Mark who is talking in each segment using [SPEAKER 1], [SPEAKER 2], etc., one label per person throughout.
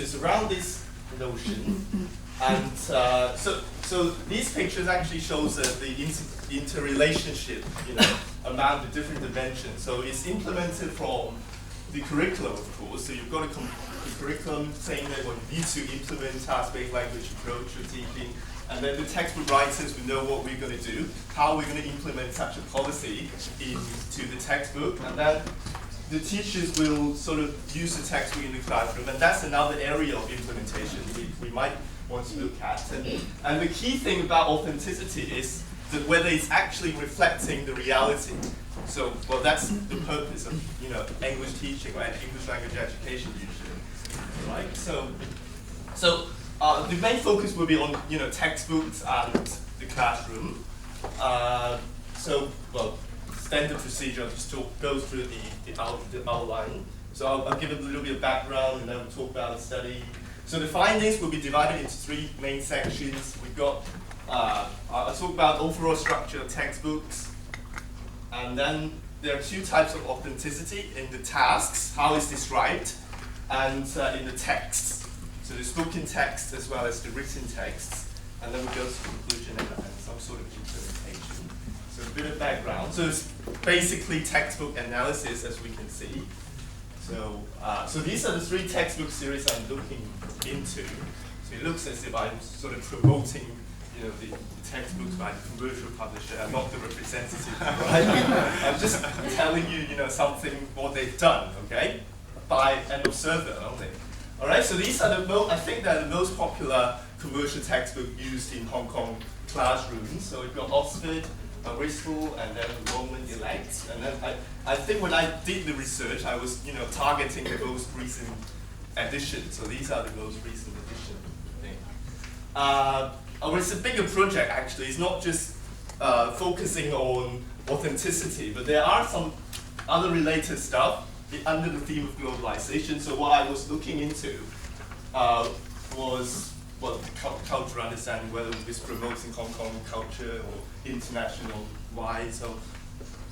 [SPEAKER 1] it's around this notion. And so these pictures actually shows the interrelationship, among the different dimensions. So it's implemented from the curriculum, of course. So you've got the curriculum saying that you need to implement task-based language approach for teaching, and then the textbook writers will know what we're going to do, how we're going to implement such a policy into the textbook, and then the teachers will sort of use the textbook in the classroom, and that's another area of implementation we might want to look at. And the key thing about authenticity is that whether it's actually reflecting the reality. So, well, that's the purpose of English teaching or English language education usually, right? So the main focus will be on textbooks and the classroom. Well, standard procedure. I'll just go through the outline. So I'll give a little bit of background, and then we'll talk about the study. So the findings will be divided into three main sections. We've got, I'll talk about overall structure of textbooks, and then there are two types of authenticity in the tasks, how it's described, and in the texts. So the spoken text as well as the written texts, and then we go to conclusion and some sort of implementation. So a bit of background. So it's basically textbook analysis, as we can see. So these are the three textbook series I'm looking into. So it looks as if I'm sort of promoting, the textbooks by the commercial publisher. I'm not the representative, right? I'm just telling you, something what they've done, okay, by an observer only. All right. So these are I think they're the most popular commercial textbook used in Hong Kong classrooms. So we've got Oxford, Bristol, and then Roman ELT. And then I think when I did the research, I was targeting the most recent edition. So these are the most recent edition. It's a bigger project actually. It's not just focusing on authenticity, but there are some other related stuff under the theme of globalization. So what I was looking into was cultural understanding, whether it's promoting Hong Kong culture or international wide, so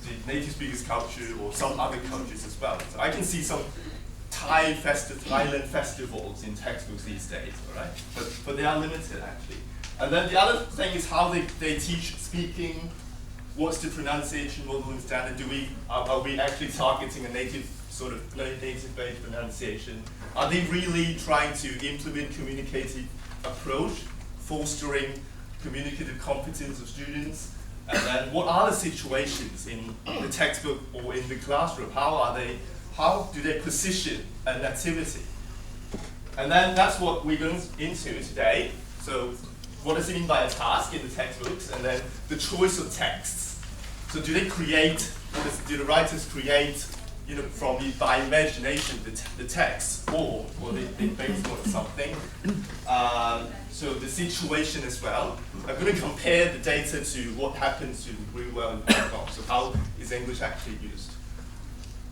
[SPEAKER 1] the native speakers culture or some other cultures as well. So I can see some Thailand festivals in textbooks these days, all right? But they are limited actually. And then the other thing is how they teach speaking. What's the pronunciation model and standard? Are we actually targeting a native-based pronunciation? Are they really trying to implement communicative approach, fostering communicative competence of students? And then what are the situations in the textbook or in the classroom? How do they position an activity? And then that's what we're going into today. So what does it mean by a task in the textbooks? And then the choice of texts. So do the writers create by imagination the text, or they based on something? So the situation as well. I'm going to compare the data to what happens to real world in Hong Kong. So how is English actually used?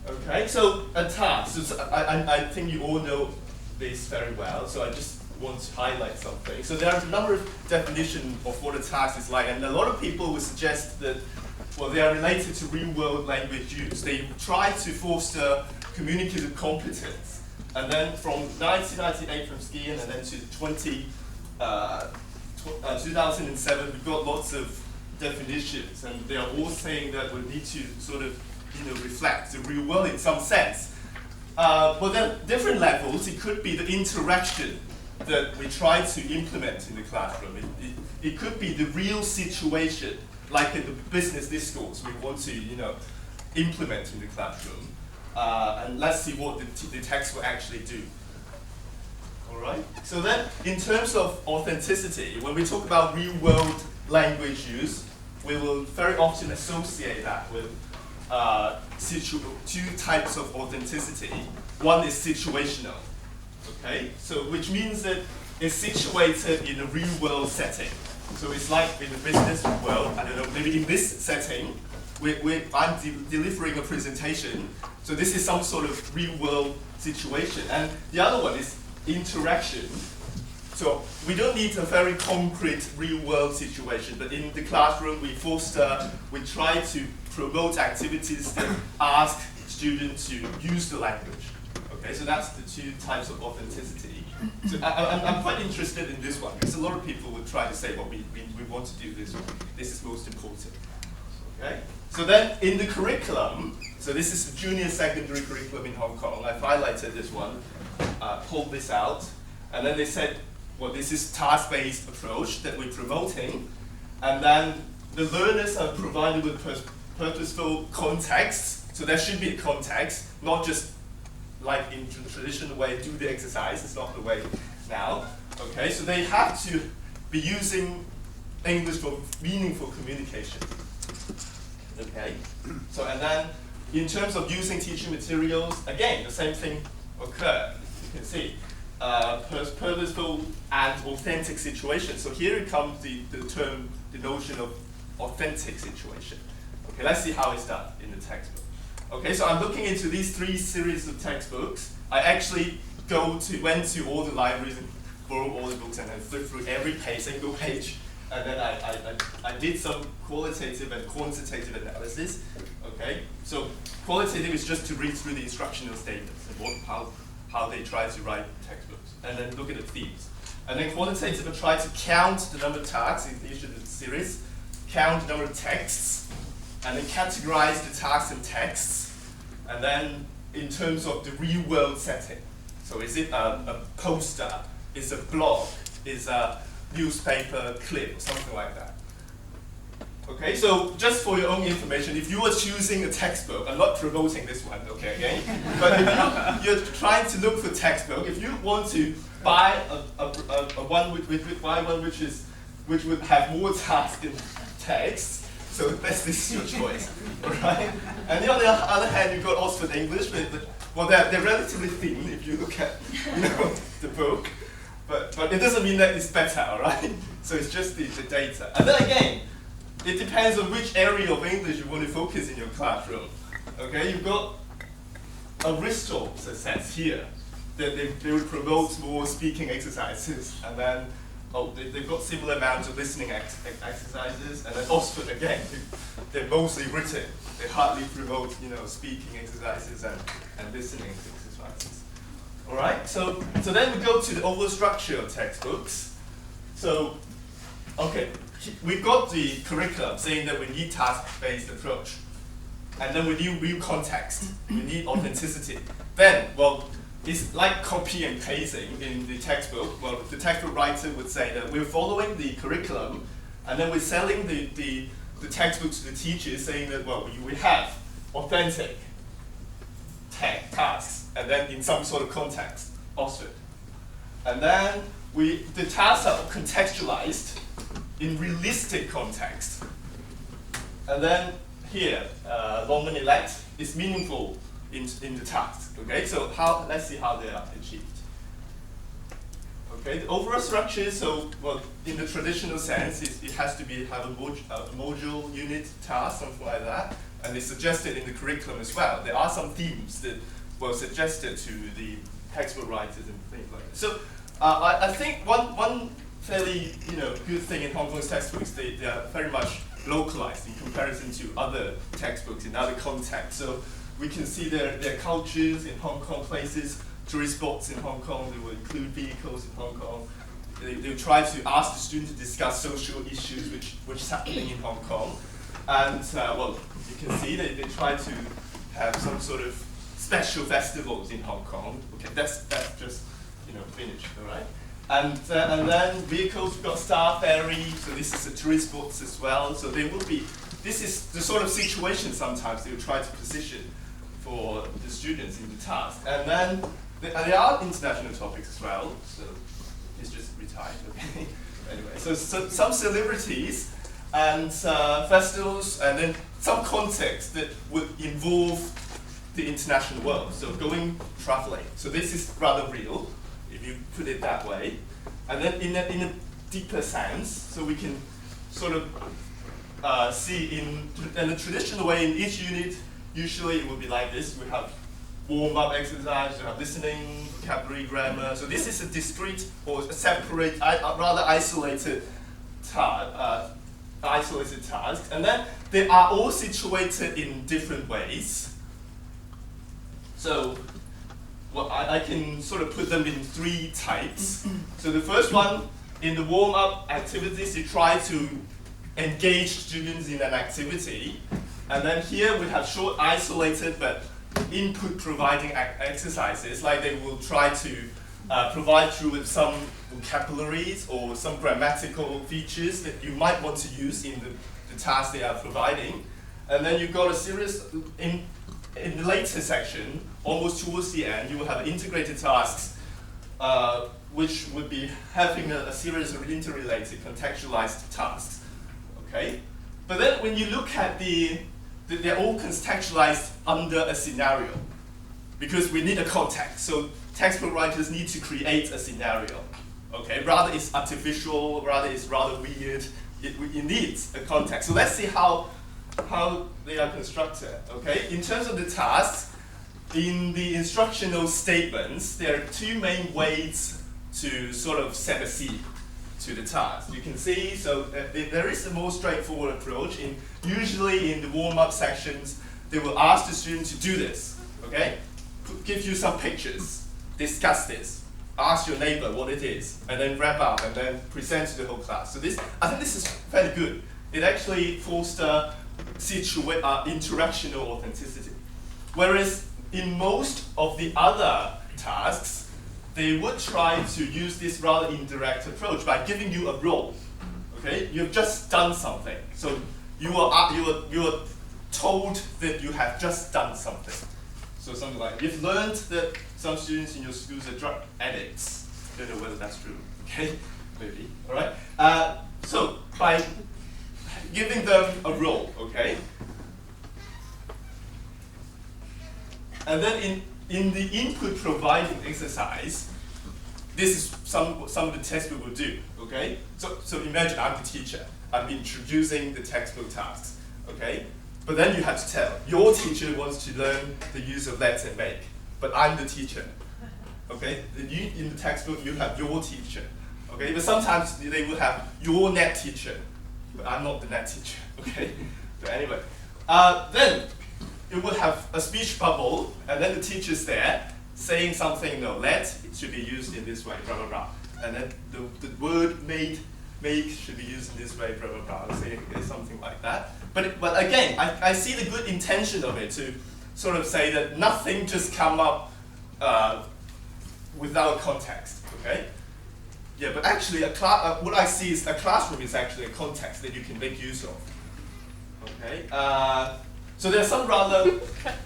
[SPEAKER 1] Okay, so a task. So I think you all know this very well. So I just want to highlight something. So there are a number of definitions of what a task is like, and a lot of people would suggest that they are related to real-world language use. They try to foster communicative competence. And then from 1998 from Skian and then to 2007, we've got lots of definitions, and they are all saying that we need to sort of reflect the real world in some sense. But then different levels, it could be the interaction that we try to implement in the classroom. It could be the real situation, like in the business discourse we want to implement in the classroom. And let's see what the text will actually do. All right. So then, in terms of authenticity, when we talk about real-world language use, we will very often associate that with two types of authenticity. One is situational. Okay. So which means that it's situated in a real-world setting. So it's like in the business world, I don't know, maybe in this setting, I'm delivering a presentation. So this is some sort of real-world situation. And the other one is interaction. So we don't need a very concrete real-world situation, but in the classroom we try to promote activities that ask students to use the language. Okay, so that's the two types of authenticity. So I'm quite interested in this one, because a lot of people would try to say, well, we want to do this one. This is most important. Okay? So then in the curriculum, so this is the junior secondary curriculum in Hong Kong. I've highlighted this one, pulled this out, and then they said, well, this is task-based approach that we're promoting, and then the learners are provided with purposeful context. So there should be a context, not just like in the traditional way, do the exercise. It's not the way now. Okay, so they have to be using English for meaningful communication. Okay, so and then in terms of using teaching materials, again, the same thing occurred. You can see purposeful and authentic situation. So here it comes the term, the notion of authentic situation. Okay, let's see how it's done in the textbook. Okay, so I'm looking into these 3 series of textbooks. I actually went to all the libraries and borrowed all the books and then flipped through every single page. And then I did some qualitative and quantitative analysis. Okay, so qualitative is just to read through the instructional statements and how they try to write textbooks, and then look at the themes. And then quantitative, I try to count the number of tasks in each of the series, count the number of texts, and then categorize the tasks and texts. And then in terms of the real world setting, so is it a poster, is a blog, is a newspaper clip, something like that. Okay, so just for your own information, if you are choosing a textbook, I'm not promoting this one, okay, again, but if you're trying to look for textbook, if you want to buy which would have more tasks than text, so this is your choice, all right? And on the other hand, you've got Oxford English, well, they're relatively thin if you look at the book, but it doesn't mean that it's better, all right? So it's just the data. And then again, it depends on which area of English you want to focus in your classroom. Okay, you've got Aristotle says here that they will promote more speaking exercises, and then they've got similar amounts of listening exercises, and then Oxford again, they're mostly written. They hardly promote speaking exercises and listening exercises. All right, so then we go to the overall structure of textbooks. So, okay. We've got the curriculum saying that we need task-based approach. And then we need real context. We need authenticity. Then, well, it's like copy and pasting in the textbook. Well, the textbook writer would say that we're following the curriculum, and then we're selling the textbook to the teachers, saying that, well, we have authentic tasks, and then in some sort of context, Oxford. And then the tasks are contextualized in realistic context. And then here, long and elect is meaningful in the task. Okay, so let's see how they are achieved. Okay, the overall structure, so well, in the traditional sense, it has to have a module, unit, task, something like that. And it's suggested in the curriculum as well. There are some themes that were suggested to the textbook writers and things like that. So I think one fairly good thing in Hong Kong's textbooks, they are very much localized in comparison to other textbooks in other contexts. So we can see their cultures in Hong Kong, places, tourist spots in Hong Kong, they will include vehicles in Hong Kong. They try to ask the student to discuss social issues which is happening in Hong Kong. And well, you can see they try to have some sort of special festivals in Hong Kong. Okay, that's just finished, all right? And then vehicles, we've got Star Ferry, so this is the tourist spots as well. So there will be, this is the sort of situation sometimes they will try to position for the students in the task. And then there are international topics as well, so it's just retired, okay? Anyway, so some celebrities and festivals, and then some context that would involve the international world. So traveling. So this is rather real, if you put it that way. And then in a deeper sense, so we can sort of see in a traditional way in each unit, usually it would be like this. We have warm-up exercise, we have listening, vocabulary, grammar. So this is a discrete or a separate, rather isolated task. And then they are all situated in different ways. So well, I can sort of put them in 3 types. So the first one, in the warm-up activities, you try to engage students in an activity. And then here we have short, isolated, but input-providing exercises, like they will try to provide you with some vocabularies or some grammatical features that you might want to use in the task they are providing. And then you've got a series, in the later section, almost towards the end, you will have integrated tasks, which would be having a series of interrelated, contextualized tasks. Okay? But then when you look at they're all contextualized under a scenario, because we need a context. So textbook writers need to create a scenario. Okay? Rather it's artificial, rather it's rather weird. It needs a context. So let's see how they are constructed. Okay? In terms of the tasks, in the instructional statements, there are 2 main ways to sort of set a scene to the task. You can see, so there is a more straightforward approach. Usually in the warm-up sections, they will ask the student to do this. Okay? Give you some pictures, discuss this, ask your neighbor what it is, and then wrap up and then present to the whole class. So I think this is fairly good. It actually fosters interactional authenticity. Whereas in most of the other tasks, they would try to use this rather indirect approach by giving you a role. Okay, you've just done something, so you are told that you have just done something. So something like, you've learned that some students in your schools are drug addicts. Don't know whether that's true. Okay, maybe. All right. So by giving them a role, okay, and then in the input providing exercise, this is some of the textbook will do, okay? So imagine I'm the teacher. I'm introducing the textbook tasks, okay? But then you have to tell, your teacher wants to learn the use of let and make, but I'm the teacher, okay? In the textbook, you have your teacher, okay? But sometimes they will have your net teacher, but I'm not the net teacher, okay? So anyway, then it will have a speech bubble, and then the teacher's there saying something, no, let, it should be used in this way, blah, blah, blah. And then the word make should be used in this way, blah, blah, blah, say something like that. But again, I see the good intention of it to sort of say that nothing just come up without context, okay? Yeah, but actually, what I see is a classroom is actually a context that you can make use of, okay? So there are some rather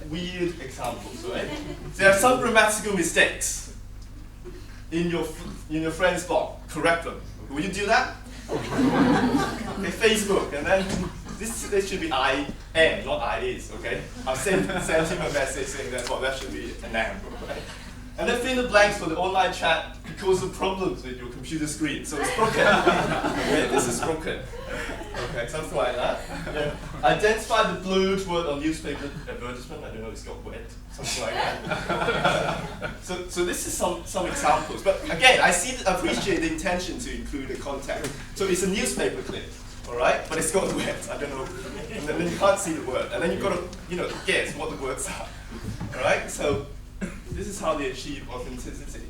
[SPEAKER 1] weird examples, right? There are some grammatical mistakes in your friend's blog. Correct them. Will you do that? Okay, Facebook, and then this should be I am, not I is. Okay, I'll send him a message saying that that should be an am. Right? And then fill the blanks for the online chat because of problems with your computer screen. So it's broken. Okay, this is broken. Okay, something like that. Yeah. Identify the blurred word on newspaper advertisement. I don't know, it's got wet. Something like that. So this is some examples. But again, appreciate the intention to include a context. So it's a newspaper clip, all right? But it's got wet. I don't know. And then you can't see the word. And then you've got to guess what the words are. All right? So this is how they achieve authenticity.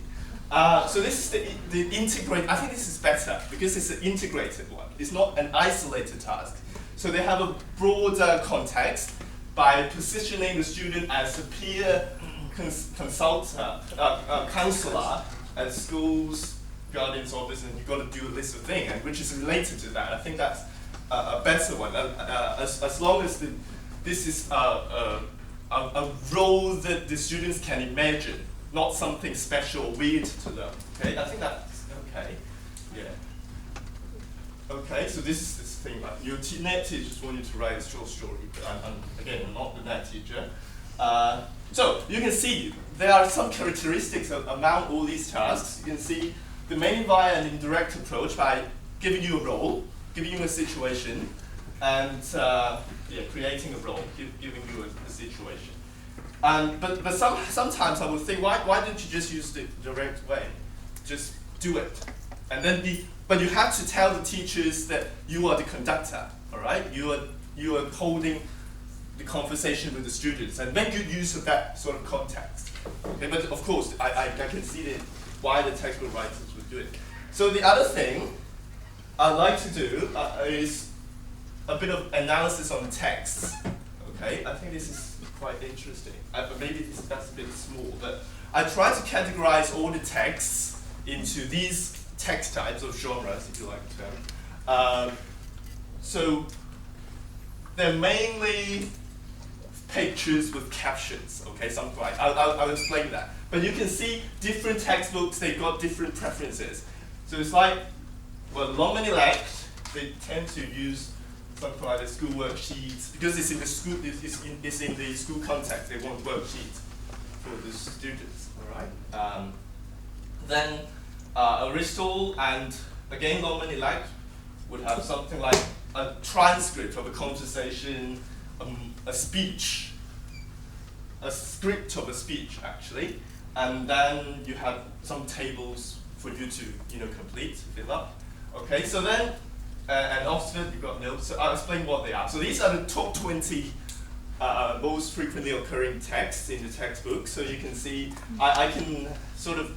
[SPEAKER 1] So this is the integrate. I think this is better because it's an integrated one. It's not an isolated task. So they have a broader context by positioning the student as a peer counselor at schools, guardian's office, and you've got to do a list of things, and which is related to that. I think that's a better one. As long as this is a role that the students can imagine, not something special, weird to them. Okay, I think that's okay. Yeah. Okay, so this is this thing like your net teachers want you to write a short story, but I'm not the net teacher. So you can see there are some characteristics among all these tasks. You can see the main via an indirect approach by giving you a role, giving you a situation, and creating a role, giving you a situation. But sometimes I would think, why don't you just use the direct way? Just do it. And then but you have to tell the teachers that you are the conductor, all right? You are holding the conversation with the students and make good use of that sort of context. Okay, but of course, I can see why the textbook writers would do it. So the other thing I'd like to do is a bit of analysis on texts. Okay, I think this is quite interesting. Maybe that's a bit small, but I try to categorize all the texts into these text types of genres, if you like the term. So they're mainly pictures with captions, okay, something like I'll explain that. But you can see different textbooks, they've got different preferences. So it's like, well, long and elect, they tend to use something like the school worksheets, because it's in the school, it's in the school context, they want worksheets for the students, all right? Then Aristotle and, again, long and elect would have something like a transcript of a conversation, a speech, a script of a speech, actually, and then you have some tables for you to, complete, fill up. Okay, so then, and Oxford, you've got notes, so I'll explain what they are. So these are the top 20 most frequently occurring texts in the textbook. So you can see, I can sort of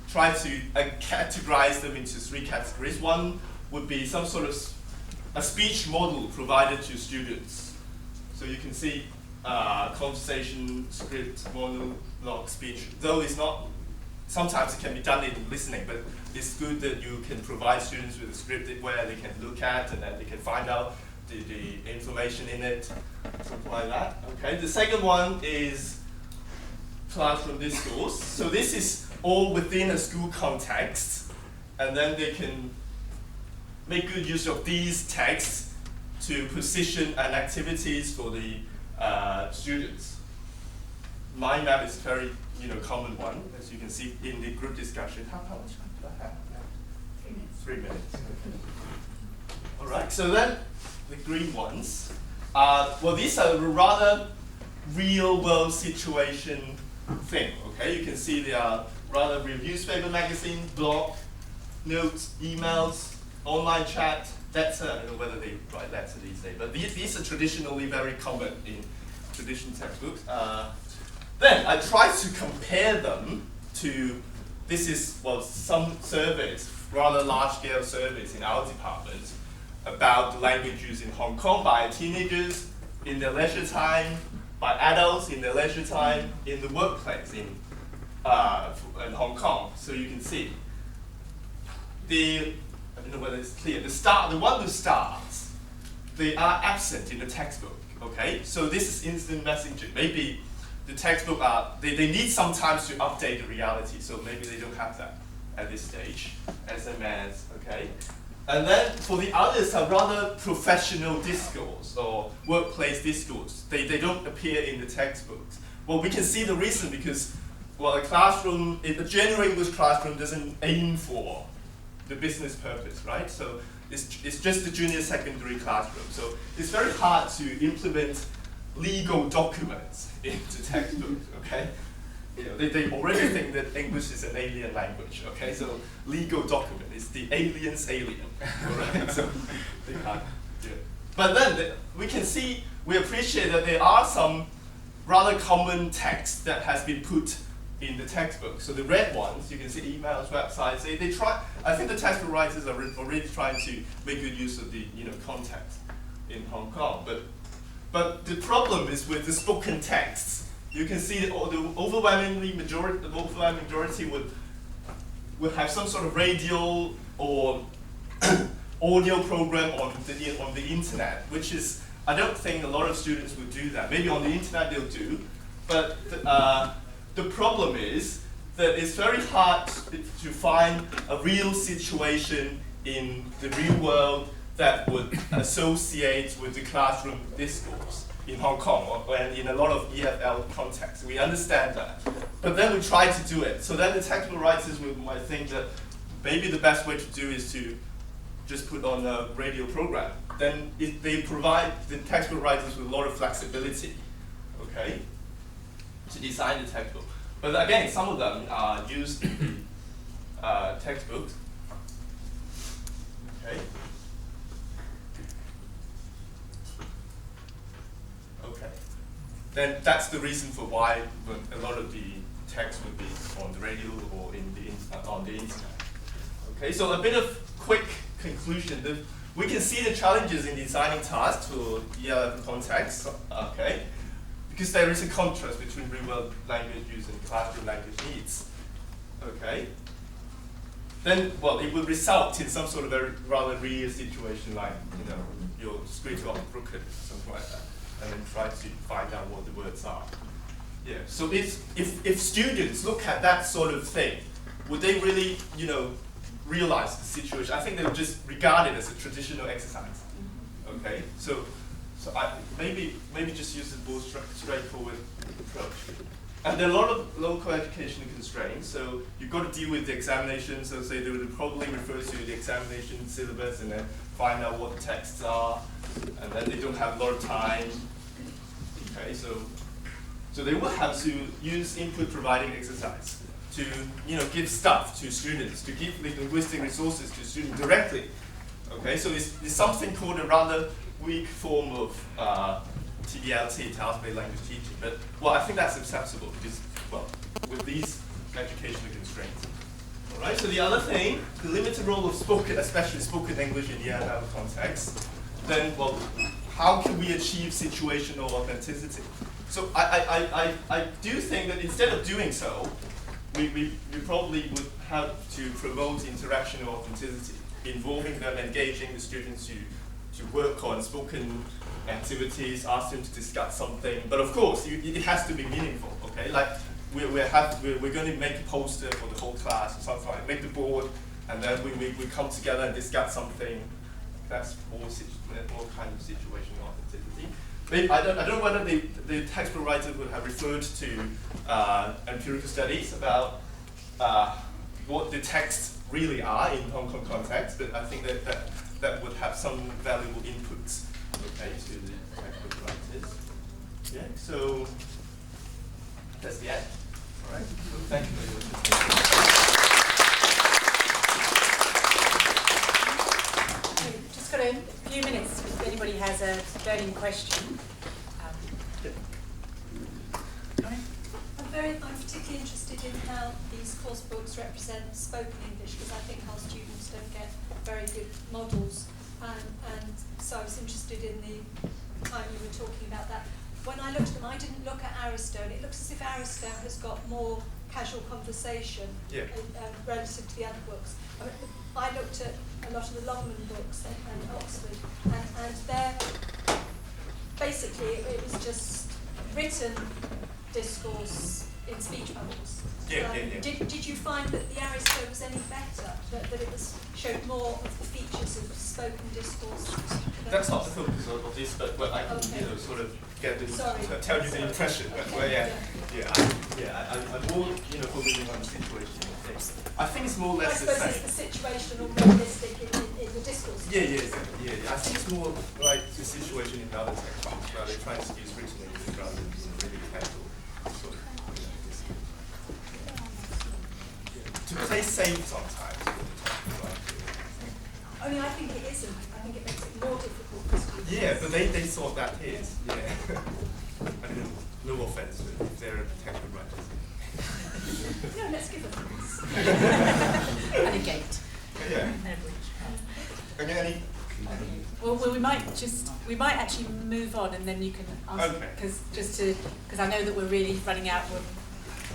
[SPEAKER 1] try to categorize them into 3 categories. One would be some sort of a speech model provided to students. So you can see conversation, script, monologue, speech. Though it's not, sometimes it can be done in listening, but it's good that you can provide students with a script where they can look at and then they can find out the information in it, something like that. Okay. The second one is classroom discourse. So this is all within a school context, and then they can make good use of these texts to position and activities for the students. Mind map is a very common one, as you can see in the group discussion. How much time do I have? 3 minutes. 3 minutes. Okay. All right. So then the green ones. Well, these are rather real-world situation thing. Okay, you can see they are rather real newspaper, magazine, blog, notes, emails, online chat, letter. I don't know whether they write letter these days, but these are traditionally very common in traditional textbooks. Then I try to compare them to, this is, well, some surveys, rather large-scale surveys in our department about the language used in Hong Kong by teenagers in their leisure time, by adults in their leisure time, in the workplace in Hong Kong. So you can see I don't know whether it's clear. The one who starts, they are absent in the textbook. Okay, so this is instant messaging. Maybe the textbook they need some time to update the reality. So maybe they don't have that at this stage. SMS. Okay, and then for the others are rather professional discourse or workplace discourse. They don't appear in the textbooks. Well, we can see the reason because, well, a general English classroom doesn't aim for the business purpose, right? So it's just a junior secondary classroom. So it's very hard to implement legal documents into textbooks, okay? They already think that English is an alien language, okay? So legal document is the alien's alien, all right? So they can't do it. But then we appreciate that there are some rather common text that has been put in the textbook. So the red ones, you can see emails, websites, they try, I think the textbook writers are already trying to make good use of the context in Hong Kong. But the problem is with the spoken texts. You can see that the overwhelming majority would have some sort of radio or audio program on the internet, which is, I don't think a lot of students would do that. Maybe on the internet they'll do, but the problem is that it's very hard to find a real situation in the real world that would associate with the classroom discourse in Hong Kong and in a lot of EFL contexts. We understand that. But then we try to do it. So then the textbook writers might think that maybe the best way to do is to just put on a radio program. Then they provide the textbook writers with a lot of flexibility, okay, to design the textbook. But again, some of them are used in the textbooks. Okay. Okay. then that's the reason for why a lot of the text would be on the radio or on the internet. Okay, so a bit of quick conclusion. We can see the challenges in designing tasks for ELT context, okay, because there is a contrast between real-world language use and classroom language needs. Okay. Then, well, it will result in some sort of a rather real situation, like you're straight to broken, something like that, and then try to find out what the words are. Yeah. So if students look at that sort of thing, would they really, realize the situation? I think they would just regard it as a traditional exercise. Okay. So I maybe just use a more straightforward approach. And there are a lot of local educational constraints, so you've got to deal with the examination, so say they would probably refer to the examination syllabus and then find out what the texts are, and then they don't have a lot of time. Okay, so they will have to use input providing exercise to give stuff to students, to give linguistic resources to students directly. Okay, so it's something called a rather weak form of ELT, task-based language teaching, but I think that's acceptable because, with these educational constraints. All right. So the other thing, the limited role of spoken, especially spoken English in the ELT context, then how can we achieve situational authenticity? So I do think that instead of doing so, we probably would have to promote interactional authenticity, involving them, engaging the students to work on spoken activities, ask them to discuss something, but of course it has to be meaningful. Okay, like we're going to make a poster for the whole class or something like make the board, and then we come together and discuss something. That's more kind of situational authenticity. Maybe, I don't know whether the textbook writer would have referred to empirical studies about what the texts really are in Hong Kong context, but I think that would have some valuable inputs. Okay, to the textbook writers. Yeah, so that's the end. All right. So thank you very much.
[SPEAKER 2] Just got a few minutes if anybody has a burning question.
[SPEAKER 3] I'm particularly interested in how these course books represent spoken English, because I think our students don't get very good models. And so I was interested in the time you were talking about that. When I looked at them, I didn't look at Aristone. It looks as if Aristone has got more casual conversation relative to the other books. I looked at a lot of the Longman books and Oxford, and they're basically it was just written discourse in speech bubbles. Did you find that the Aristone was any better? That it showed more of the features of spoken discourse?
[SPEAKER 1] That's not the focus of this, but I can sort of get this, tell you the impression. I'm more focusing on the situational things. I think it's more or less the same.
[SPEAKER 3] I suppose it's the situational realistic in the discourse.
[SPEAKER 1] Yeah. I think it's more like the situation in the other textbooks where they try to use written English rather than really casual. To play safe sometimes.
[SPEAKER 3] I think it isn't. I think it makes it more difficult for students.
[SPEAKER 1] Yeah, but they thought that is. Yeah. I mean, no offense if they're textbook writers.
[SPEAKER 3] No, let's give them this.
[SPEAKER 2] And a gate.
[SPEAKER 1] Yeah. Any?
[SPEAKER 2] Well, we might actually move on, and then you can ask, because I know that we're really running out. We're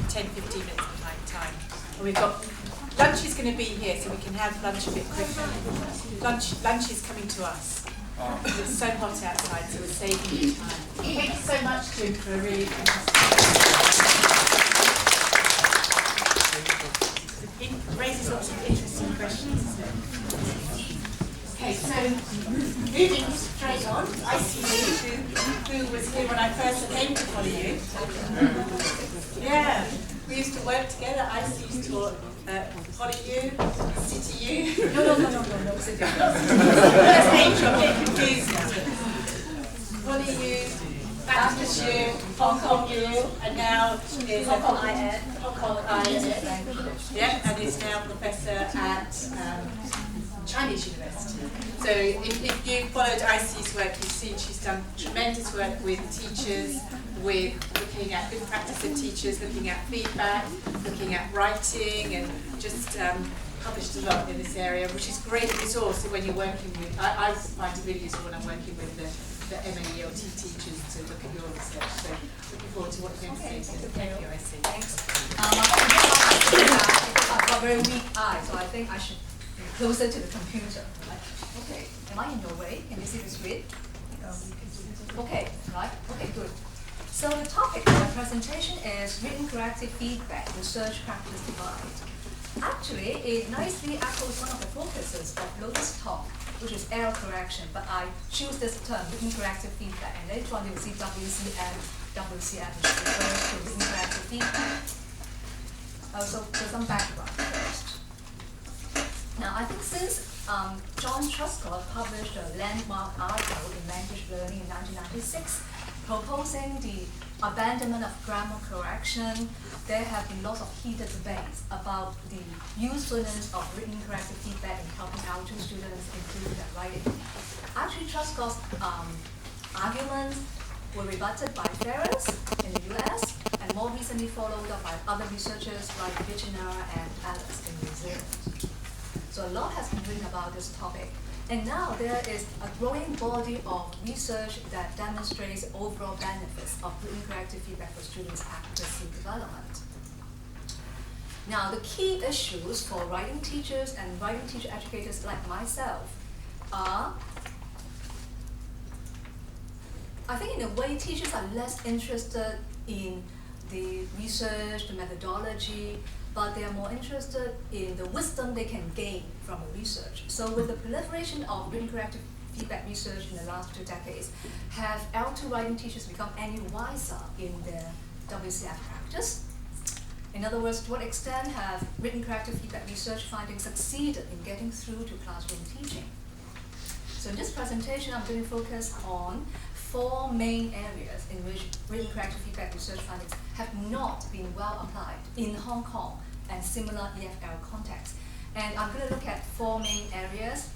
[SPEAKER 2] 10-15 minutes behind time. And we've got lunch is going to be here, so we can have lunch a bit quicker. Lunch is coming to us. It's so hot outside, so we're saving you time. Thank you so much, Jim, for a really it raises lots of interesting questions. Okay, so moving straight on, I see you, who was here when I first came to PolyU. Yeah. We used to work together. I used to work at PolyU, CityU. No. That's H, I'm getting confused now. PolyU, Baptist U, Hong Kong U, and now is Hong Kong IN. Yeah, and is now professor at Chinese university. So if you followed IC's work, you've seen she's done tremendous work with teachers, with looking at good practice of teachers, looking at feedback, looking at writing, and just published a lot in this area, which is great resource when you're working with, I find it really useful when I'm working with the MA ELT teachers to look at your research. So looking forward to what you're going to say. Thank you, IC.
[SPEAKER 4] Thanks. I've got very weak eyes, so I think I should be closer to the computer. Right? Okay, am I in your way? Can you see the screen? Okay, right? Okay, good. So the topic of my presentation is written corrective feedback, research practice divide. Actually, it nicely echoes one of the focuses of Lotus talk, which is error correction, but I choose this term, written corrective feedback, and later on you'll see WCF, which refers to written corrective feedback. So some background first. Now, I think since John Truscott published a landmark article in Language Learning in 1996, proposing the abandonment of grammar correction, there have been lots of heated debates about the usefulness of written corrective feedback in helping L2 students improve their writing. Actually, Truscott's arguments were rebutted by Ferris in the US, and more recently followed up by other researchers like Vichner and Alice in New Zealand. So a lot has been written about this topic. And now there is a growing body of research that demonstrates overall benefits of written corrective feedback for students' accuracy development. Now, the key issues for writing teachers and writing teacher educators like myself are, I think in a way, teachers are less interested in the research, the methodology, but they are more interested in the wisdom they can gain from the research. So with the proliferation of written corrective feedback research in the last 2 decades, have L2 writing teachers become any wiser in their WCF practice? In other words, to what extent have written corrective feedback research findings succeeded in getting through to classroom teaching? So in this presentation, I'm going to focus on 4 main areas in which written corrective feedback research findings have not been well applied in Hong Kong and similar EFL contexts. And I'm going to look at 4 main areas,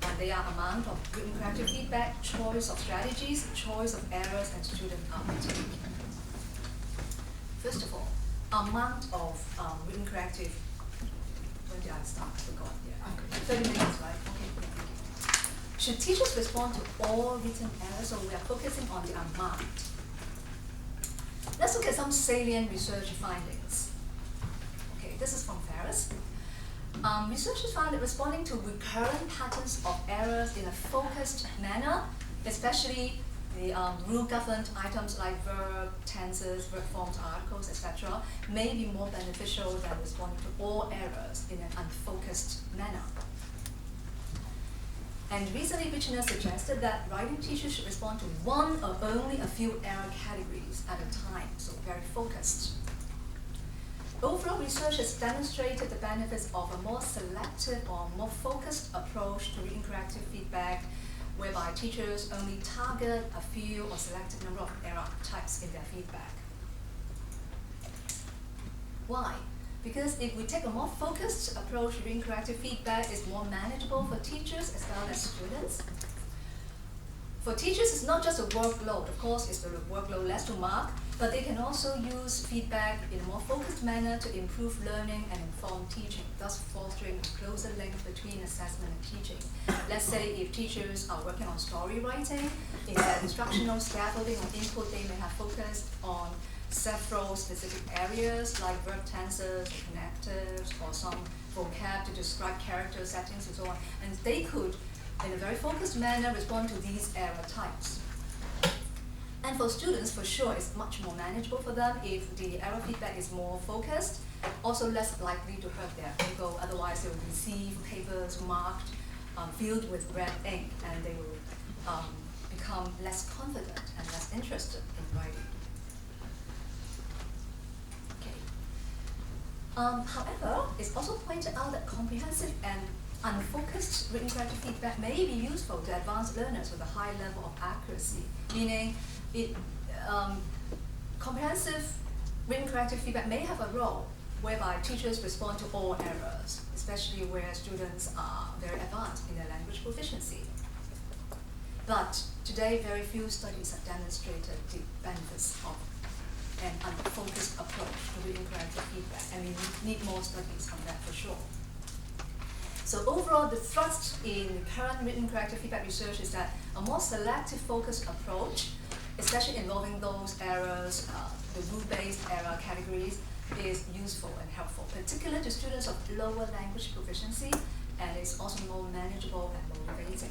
[SPEAKER 4] and they are amount of written corrective feedback, choice of strategies, choice of errors, and student uptake. First of all, amount of written corrective, when did I start? I forgot. Yeah. 30 minutes, right? Okay. Should teachers respond to all written errors? So we are focusing on the amount. Let's look at some salient research findings. Okay, this is from Ferris. Researchers found that responding to recurrent patterns of errors in a focused manner, especially the rule-governed items like verb, tenses, verb forms, articles, etc., may be more beneficial than responding to all errors in an unfocused manner. And recently, Vichner suggested that writing teachers should respond to one or only a few error categories at a time, so very focused. Overall, research has demonstrated the benefits of a more selective or more focused approach to written corrective feedback, whereby teachers only target a few or selected number of error types in their feedback. Why? Because if we take a more focused approach to written corrective feedback, it's more manageable for teachers as well as students. For teachers, it's not just a workload. Of course, it's the workload less to mark, but they can also use feedback in a more focused manner to improve learning and inform teaching, thus fostering a closer link between assessment and teaching. Let's say if teachers are working on story writing, in their instructional scaffolding or input, they may have focused on several specific areas like verb tenses, or connectives, or some vocab to describe character settings and so on. And they could, in a very focused manner, respond to these error types. And for students, for sure, it's much more manageable for them if the error feedback is more focused, also less likely to hurt their ego. Otherwise, they will receive papers marked, filled with red ink, and they will become less confident and less interested in writing. However, it's also pointed out that comprehensive and unfocused written corrective feedback may be useful to advanced learners with a high level of accuracy, meaning comprehensive written corrective feedback may have a role whereby teachers respond to all errors, especially where students are very advanced in their language proficiency. But today, very few studies have demonstrated the benefits of an unfocused approach to reading character feedback, and we need more studies on that for sure. So overall, the thrust in current written character feedback research is that a more selective focused approach, especially involving those errors, the rule-based error categories, is useful and helpful, particularly to students of lower language proficiency, and is also more manageable and motivating.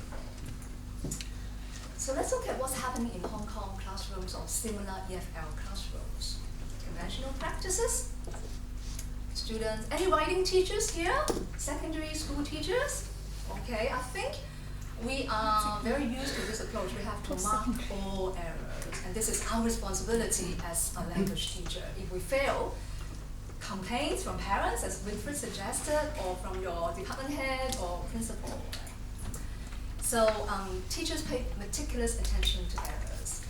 [SPEAKER 4] So let's look at what's happening in Hong Kong classrooms or similar EFL classrooms. Conventional practices. Students, any writing teachers here? Secondary school teachers? Okay, I think we are very used to this approach. We have to mark all errors, and this is our responsibility as a language teacher. If we fail, complaints from parents, as Winfred suggested, or from your department head or principal. So teachers pay meticulous attention to errors.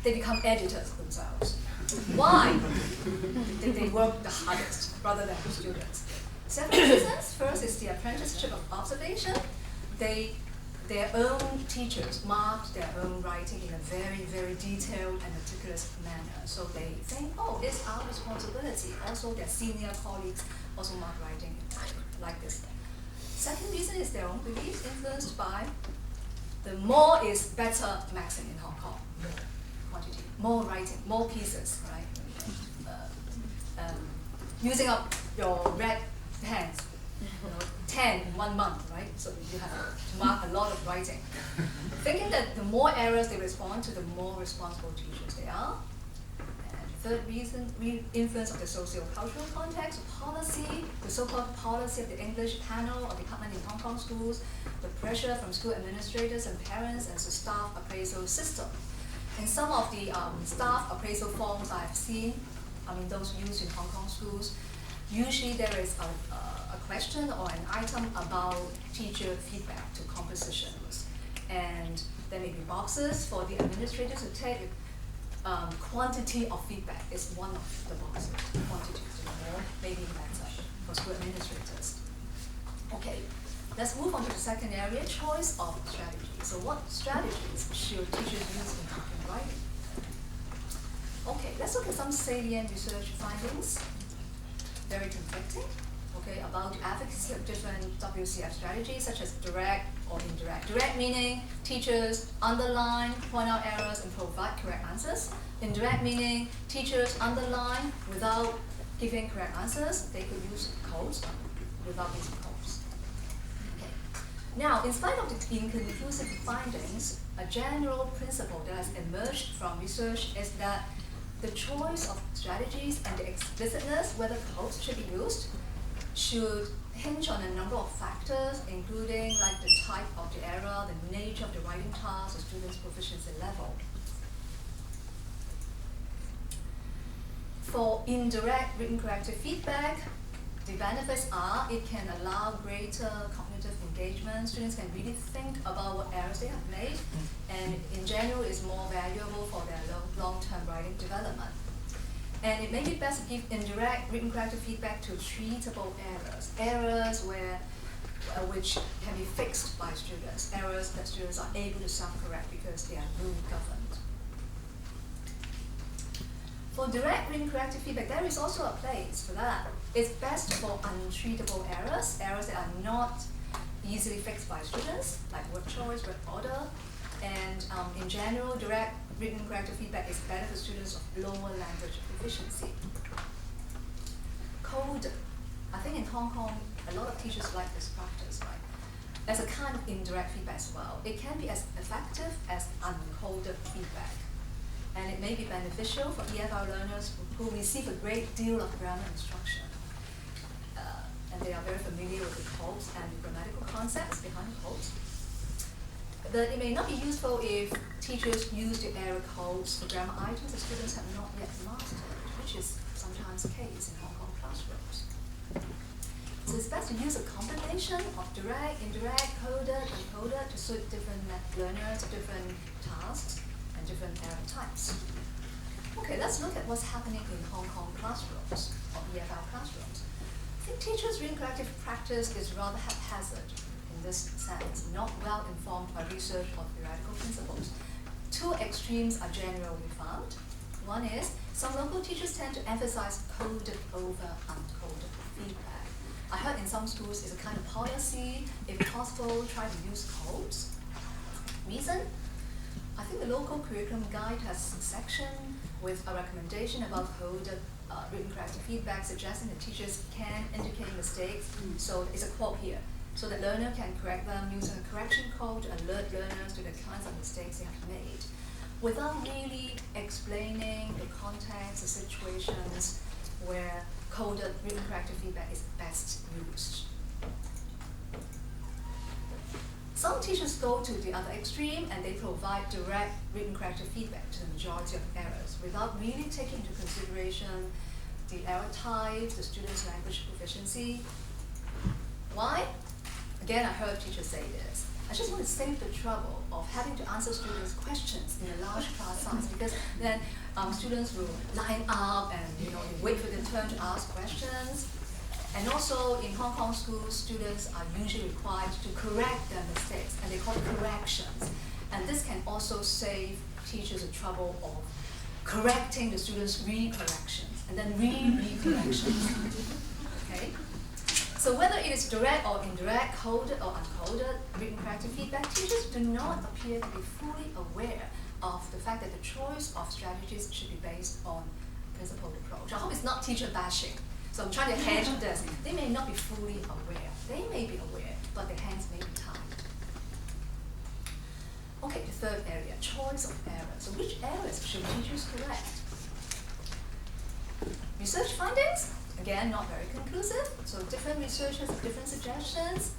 [SPEAKER 4] They become editors themselves. Why? They work the hardest rather than the students. Several reasons. First is the apprenticeship of observation. Their own teachers marked their own writing in a very, very detailed and meticulous manner. So they think, oh, it's our responsibility. Also, their senior colleagues also mark writing like this. Second reason is their own beliefs influenced by the more is better maxim in Hong Kong. More quantity, more writing, more pieces, right? Using up your red pens, 10 in 1 month, right? So you have to mark a lot of writing. Thinking that the more errors they respond to, the more responsible teachers they are. Third reason, influence of the socio-cultural context, policy, the so-called policy of the English panel or department in Hong Kong schools, the pressure from school administrators and parents, and the staff appraisal system. In some of the staff appraisal forms I've seen, I mean those used in Hong Kong schools, usually there is a question or an item about teacher feedback to compositions. And there may be boxes for the administrators to take. Quantity of feedback is one of the boxes. Quantity is more, maybe better for school administrators. Okay, let's move on to the second area, choice of strategy. So what strategies should teachers use in writing? Okay, let's look at some salient research findings. Very conflicting, okay, about the efficacy of different WCF strategies, such as direct or indirect. Direct meaning teachers underline, point out errors, and provide correct answers. Indirect meaning teachers underline without giving correct answers. They could use codes without using codes. Okay. Now, in spite of the inconclusive findings, a general principle that has emerged from research is that the choice of strategies and the explicitness whether codes should be used should hinge on a number of factors, including like the type of the error, the nature of the writing task, the student's proficiency level. For indirect written corrective feedback, the benefits are it can allow greater cognitive engagement. Students can really think about what errors they have made, and in general is more valuable for their long-term writing development. And it may be best to give indirect written corrective feedback to treatable errors which can be fixed by students, errors that students are able to self-correct because they are rule-governed. For direct written corrective feedback, there is also a place for that. It's best for untreatable errors that are not easily fixed by students, like word choice, word order, and in general, direct written corrective feedback is better for students of lower language proficiency. Code. I think in Hong Kong, a lot of teachers like this practice, right? As a kind of indirect feedback as well. It can be as effective as uncoded feedback. And it may be beneficial for EFL learners who receive a great deal of grammar instruction. And they are very familiar with the codes and the grammatical concepts behind the codes. But it may not be useful if teachers use the error codes for grammar items that students have not yet mastered, which is sometimes the case in Hong Kong classrooms. So it's best to use a combination of direct, indirect, coded, uncoded to suit different learners, different tasks, and different error types. Okay, let's look at what's happening in Hong Kong classrooms, or EFL classrooms. I think teachers' reading corrective practice is rather haphazard in this sense, not well informed by research or theoretical principles. Two extremes are generally found. One is, some local teachers tend to emphasize coded over uncoded feedback. I heard in some schools it's a kind of policy, if possible, try to use codes. Reason? I think the local curriculum guide has a section with a recommendation about coded written corrective feedback, suggesting that teachers can indicate mistakes. So it's a quote here. So the learner can correct them using a correction code to alert learners to the kinds of mistakes they have made, without really explaining the context, the situations where coded written corrective feedback is best used. Some teachers go to the other extreme and they provide direct written corrective feedback to the majority of errors without really taking into consideration the error type, the student's language proficiency. Why? Again, I heard teachers say this. I just want to save the trouble of having to answer students' questions in a large class size, because then students will line up and they wait for their turn to ask questions. And also in Hong Kong schools, students are usually required to correct their mistakes, and they call it corrections. And this can also save teachers the trouble of correcting the students' re-corrections and then re-corrections. Okay? So whether it is direct or indirect, coded or uncoded written corrective feedback, teachers do not appear to be fully aware of the fact that the choice of strategies should be based on principled approach. I hope it's not teacher bashing. So I'm trying to hedge this. They may not be fully aware. They may be aware, but their hands may be tied. Okay, the third area, choice of errors. So which errors should teachers correct? Research findings? Again, not very conclusive. So different researchers have different suggestions.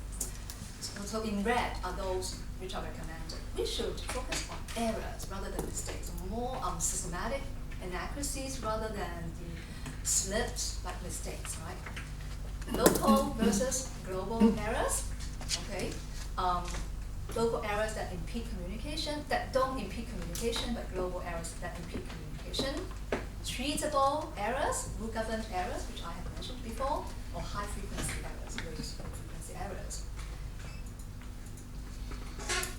[SPEAKER 4] So in red are those which are recommended. We should focus on errors rather than mistakes, more on systematic inaccuracies rather than the slips like mistakes, right? Local versus global errors, okay? Local errors that impede communication, that don't impede communication, but global errors that impede communication. Treatable errors, rule-governed errors, which I have mentioned before, or high-frequency errors versus low-frequency errors.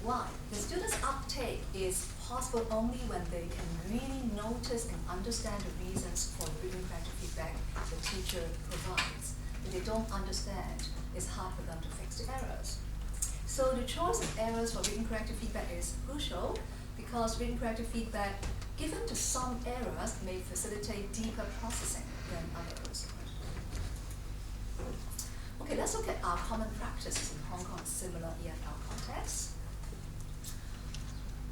[SPEAKER 4] Why? The student's uptake is possible only when they can really notice and understand the reasons for the written corrective feedback the teacher provides. If they don't understand, it's hard for them to fix the errors. So the choice of errors for written corrective feedback is crucial, because written corrective feedback given to some errors may facilitate deeper processing than others. Okay, let's look at our common practices in Hong Kong similar EFL contexts.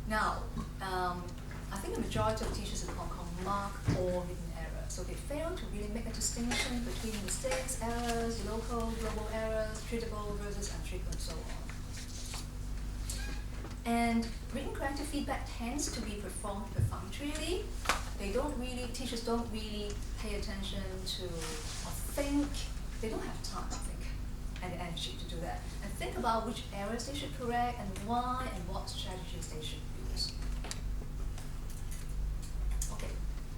[SPEAKER 4] Now, I think the majority of teachers in Hong Kong mark all written errors. So they fail to really make a distinction between mistakes, errors, local, global errors, treatable versus untreatable, and so on. And written corrective feedback tends to be performed perfunctorily. Teachers don't really pay attention to, or think, they don't have time, I think, and the energy to do that. And think about which errors they should correct and why and what strategies they should use. Okay,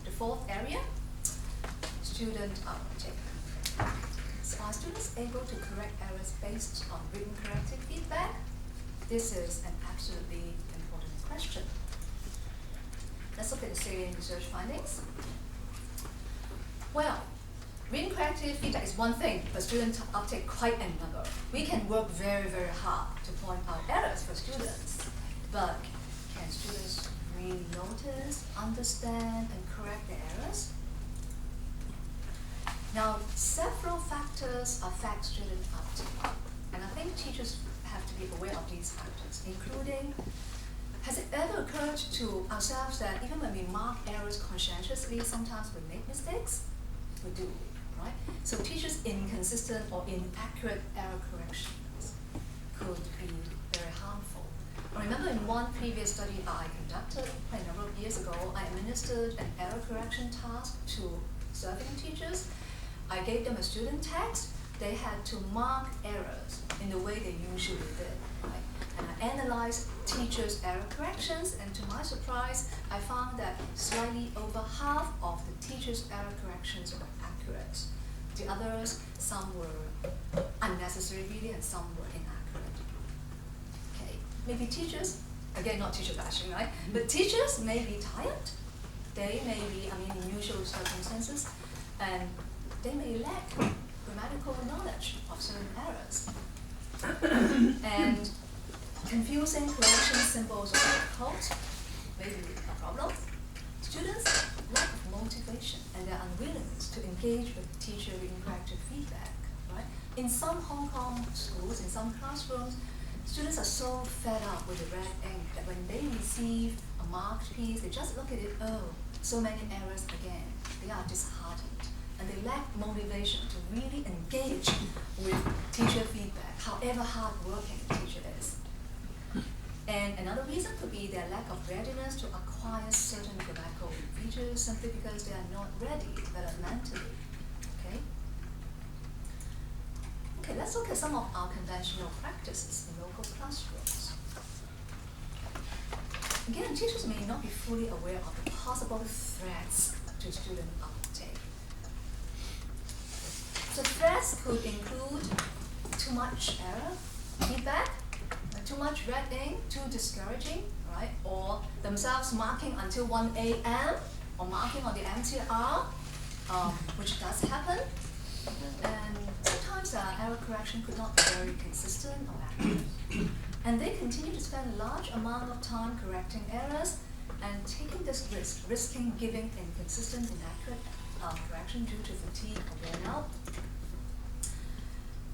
[SPEAKER 4] the fourth area, student uptake. So are students able to correct errors based on written corrective feedback? This is an absolutely important question. Let's look at the salient research findings. Well, written corrective feedback is one thing, but student uptake quite another. We can work very, very hard to point out errors for students, but can students really notice, understand, and correct the errors? Now, several factors affect student uptake, and I think teachers have to be aware of these factors, including, has it ever occurred to ourselves that even when we mark errors conscientiously, sometimes we make mistakes? We do, right? So teachers' inconsistent or inaccurate error corrections could be very harmful. I remember in one previous study I conducted quite a number of years ago, I administered an error correction task to serving teachers. I gave them a student text. They had to mark errors in the way they usually did, right? And I analyzed teachers' error corrections, and to my surprise, I found that slightly over half of the teachers' error corrections were accurate. the others, some were unnecessary really, and some were inaccurate. Okay, maybe teachers, again not teacher bashing, right? But teachers may be tired. They may be, in usual circumstances, and they may lack grammatical knowledge of certain errors. And confusing correction symbols or codes may be a problem. Students' lack of motivation and their unwillingness to engage with teacher in corrective feedback, right? In some Hong Kong schools, in some classrooms, students are so fed up with the red ink that when they receive a marked piece, they just look at it, oh, so many errors again. They are disheartened, and they lack motivation to really engage with teacher feedback, however hard-working the teacher is. And another reason could be their lack of readiness to acquire certain grammatical features simply because they are not ready developmentally. Okay? Okay, let's look at some of our conventional practices in local classrooms. Again, teachers may not be fully aware of the possible threats to student uptake. So threats could include too much error feedback, too much red ink, too discouraging, right? Or themselves marking until 1 a.m. or marking on the MTR, which does happen. And sometimes error correction could not be very consistent or accurate. And they continue to spend a large amount of time correcting errors and taking this risk, risking giving inconsistent, inaccurate correction due to fatigue or burnout.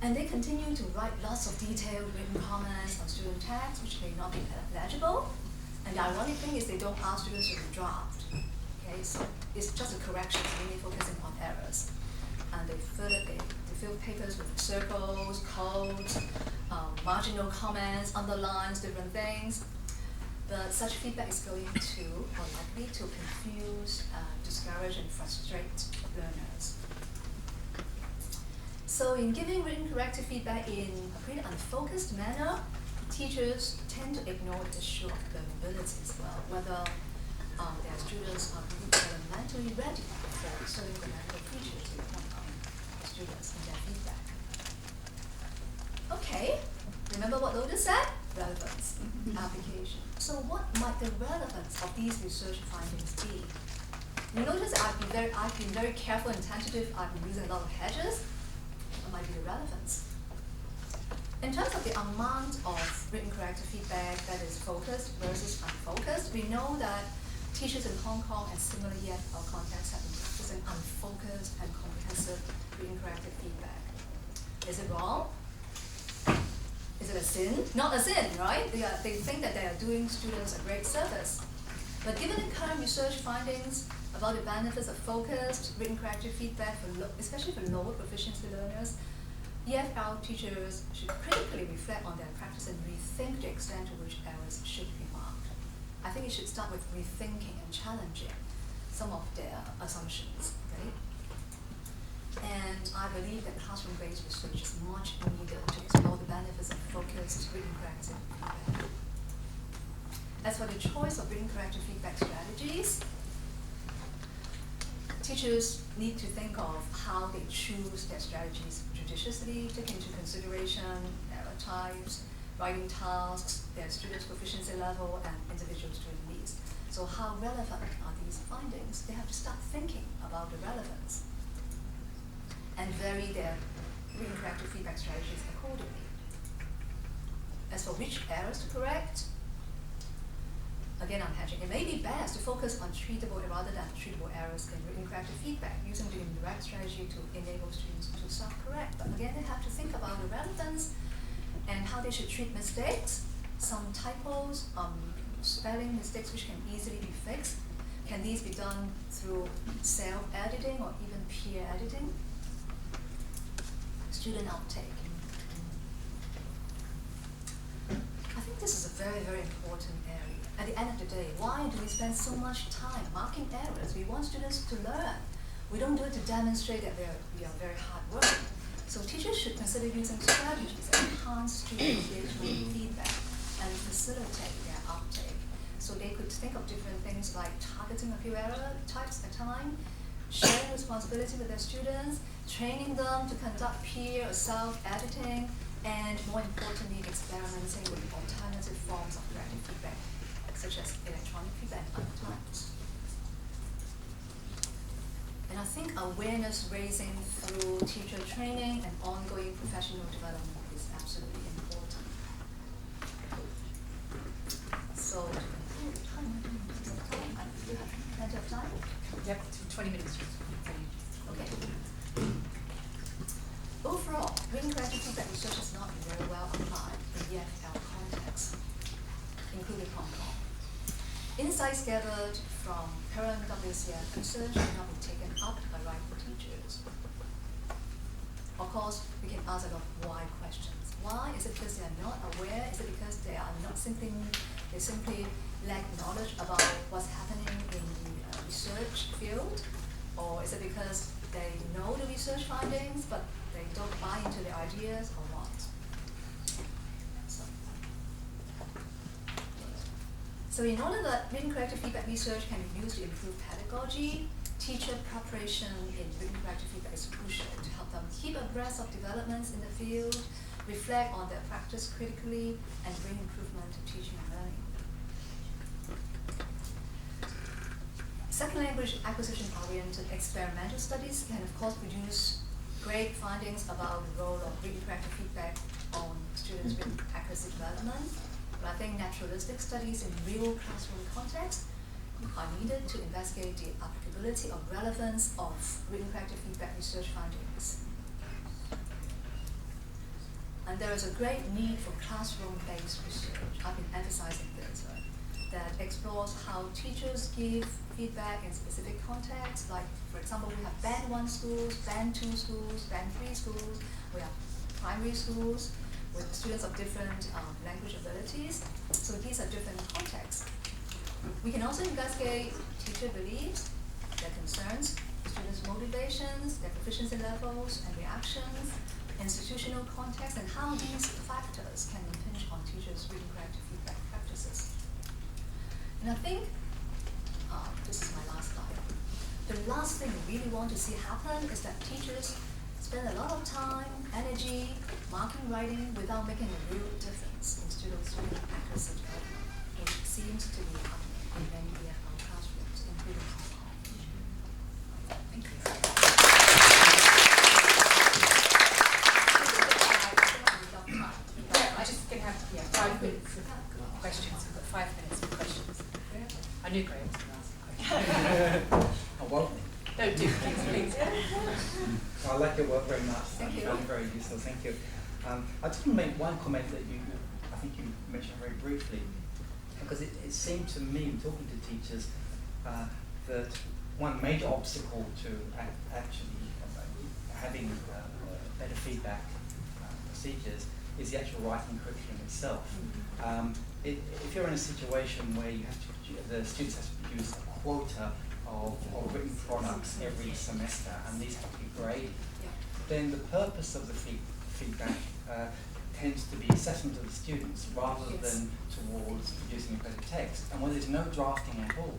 [SPEAKER 4] And they continue to write lots of detailed written comments on student texts, which may not be legible. And the ironic thing is they don't ask students to redraft. Okay, so it's just a correction, mainly focusing on errors. And they fill papers with circles, codes, marginal comments, underlines, different things. But such feedback is going to, or likely to, confuse, discourage, and frustrate learners. So in giving written corrective feedback in a pretty unfocused manner, teachers tend to ignore the issue of learnability as well, whether their students are really developmentally ready for certain grammatical features they want students in their feedback. Okay, remember what Lotus said? Relevance, application. So what might the relevance of these research findings be? You notice I've been very careful and tentative. I've been using a lot of hedges. What might be the relevance? In terms of the amount of written corrective feedback that is focused versus unfocused, we know that teachers in Hong Kong and similar yet our contexts have been practicing unfocused and comprehensive written corrective feedback. Is it wrong? Is it a sin? Not a sin, right? They think that they are doing students a great service. But given the current research findings about the benefits of focused written corrective feedback, especially for lower proficiency learners, EFL teachers should critically reflect on their practice and rethink the extent to which errors should be marked. I think it should start with rethinking and challenging some of their assumptions, right? And I believe that classroom-based research is much needed to explore the benefits of focused written corrective feedback. As for the choice of written corrective feedback strategies, teachers need to think of how they choose their strategies judiciously, take into consideration error types, writing tasks, their students' proficiency level, and individual student needs. So how relevant are these findings? They have to start thinking about the relevance and vary their written corrective feedback strategies accordingly. As for which errors to correct, again, I'm hedging. It may be best to focus on treatable rather than treatable errors in written corrective feedback, using the indirect strategy to enable students to self-correct. But again, they have to think about the relevance and how they should treat mistakes, some typos, spelling mistakes which can easily be fixed. Can these be done through self-editing or even peer editing? Student uptake. I think this is a very, very important area. At the end of the day, why do we spend so much time marking errors? We want students to learn. We don't do it to demonstrate that we are very hardworking. So teachers should consider using strategies that enhance student engagement with feedback and facilitate their uptake. So they could think of different things like targeting a few error types at a time, sharing responsibility with their students, training them to conduct peer or self-editing, and more importantly, experimenting with alternative forms of corrective feedback, such as electronic feedback and other types. And I think awareness raising through teacher training and ongoing professional development is absolutely important. So, I do have plenty of time.
[SPEAKER 2] Yep, 20 minutes.
[SPEAKER 4] Okay. Overall, written corrective feedback research has not been very well applied in the ENGL context, including Hong Kong. Insights gathered from current WCF research have not been taken up by rightful teachers. Of course, we can ask a lot of why questions. Why? Is it because they are not aware? Is it because they simply lack knowledge about what's happening in the research field? Or is it because they know the research findings, but they don't buy into the ideas, or what? So in order that written corrective feedback research can be used to improve pedagogy, teacher preparation in written corrective feedback is crucial to help them keep abreast of developments in the field, reflect on their practice critically, and bring improvement to teaching and learning. Second language acquisition-oriented experimental studies can of course produce great findings about the role of written corrective feedback on students' written accuracy development. But I think naturalistic studies in real classroom context are needed to investigate the applicability or relevance of written corrective feedback research findings. And there is a great need for classroom-based research. I've been emphasizing this, right? That explores how teachers give feedback in specific contexts. Like, for example, we have Band 1 schools, Band 2 schools, Band 3 schools. We have primary schools with students of different language abilities. So these are different contexts. We can also investigate teacher beliefs, their concerns, students' motivations, their proficiency levels and reactions, institutional context, and how these factors can impinge on teachers' written corrective feedback practices. And I think, this is my last slide. The last thing we really want to see happen is that teachers spend a lot of time, energy, marking writing without making a real difference in students' written accuracy development, which seems to be happening in many EFL classrooms, including Hong Kong. Thank you.
[SPEAKER 2] I just going to have 5 minutes of questions. We've got 5 minutes for questions. I knew Graham was going to ask a question.
[SPEAKER 5] Oh, well.
[SPEAKER 2] No, do, please.
[SPEAKER 5] I like your work very much.
[SPEAKER 4] Thank you.
[SPEAKER 5] Very useful. Thank you. I just want to make one comment that I think you mentioned very briefly, because it seemed to me, talking to teachers, that one major obstacle to actually having better feedback procedures is the actual writing curriculum itself. If you're in a situation where you have to, the students have to produce a quota of written products every semester, and these have to be graded, then the purpose of the feedback tends to be assessment of the students rather than towards producing a better text. And when there's no drafting at all,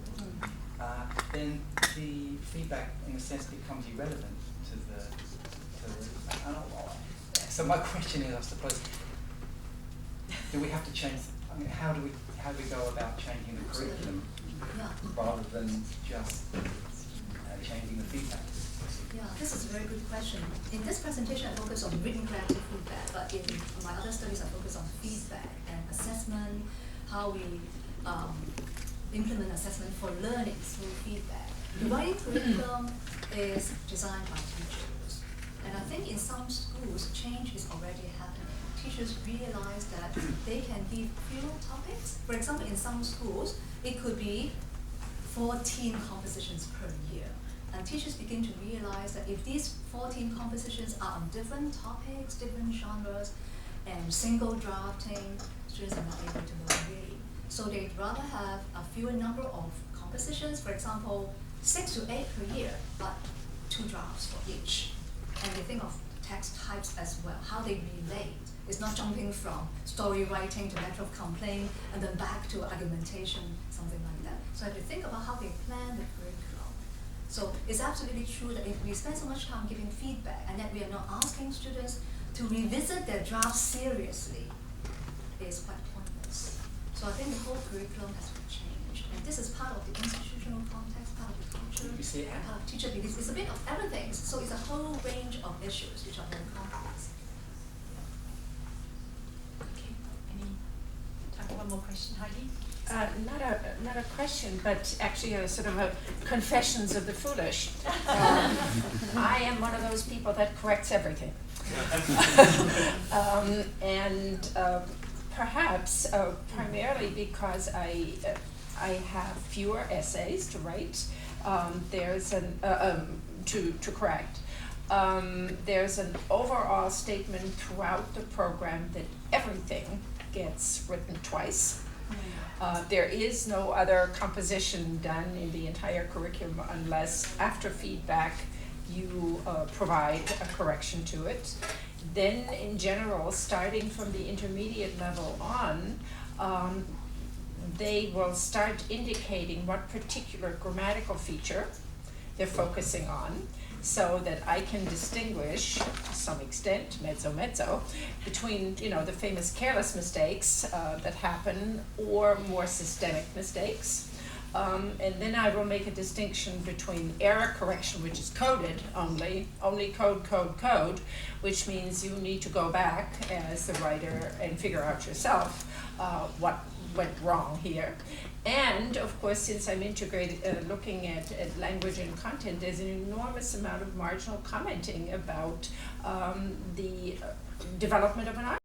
[SPEAKER 5] then the feedback, in a sense, becomes irrelevant to the so my question is, I suppose, do we have to change? I mean, how do we go about changing the curriculum rather than just changing the feedback?
[SPEAKER 4] Yeah, this is a very good question. In this presentation, I focus on written corrective feedback, but in my other studies, I focus on feedback and assessment, how we implement assessment for learning through feedback. The writing curriculum is designed by teachers. And I think in some schools, change is already happening. Teachers realize that they can give fewer topics. For example, in some schools, it could be 14 compositions per year. And teachers begin to realize that if these 14 compositions are on different topics, different genres, and single drafting, students are not able to learn really. So they'd rather have a fewer number of compositions, for example, 6 to 8 per year, but 2 drafts for each. And they think of text types as well, how they relate. It's not jumping from story writing to letter of complaint and then back to argumentation, something like that. So if you think about how they plan the curriculum, So it's absolutely true that if we spend so much time giving feedback and that we are not asking students to revisit their drafts seriously, it is quite pointless. So I think the whole curriculum has to be changed. And this is part of the institutional context, part of the culture,
[SPEAKER 5] You see it?
[SPEAKER 4] and part of teacher beliefs. It's a bit of everything. So it's a whole range of issues which are very complex.
[SPEAKER 2] Okay, any time for one more question, Heidi?
[SPEAKER 6] Not a question, but actually a sort of a confessions of the foolish. I am one of those people that corrects everything. Perhaps primarily because I have fewer essays to write. There's an to correct. There's an overall statement throughout the program that everything gets written twice. There is no other composition done in the entire curriculum unless after feedback you provide a correction to it. Then in general, starting from the intermediate level on, they will start indicating what particular grammatical feature they're focusing on, so that I can distinguish, to some extent, mezzo, between, the famous careless mistakes that happen or more systemic mistakes. And then I will make a distinction between error correction, which is coded only code, which means you need to go back as the writer and figure out yourself what went wrong here. And of course, since I'm looking at language and content, there's an enormous amount of marginal commenting about the development of an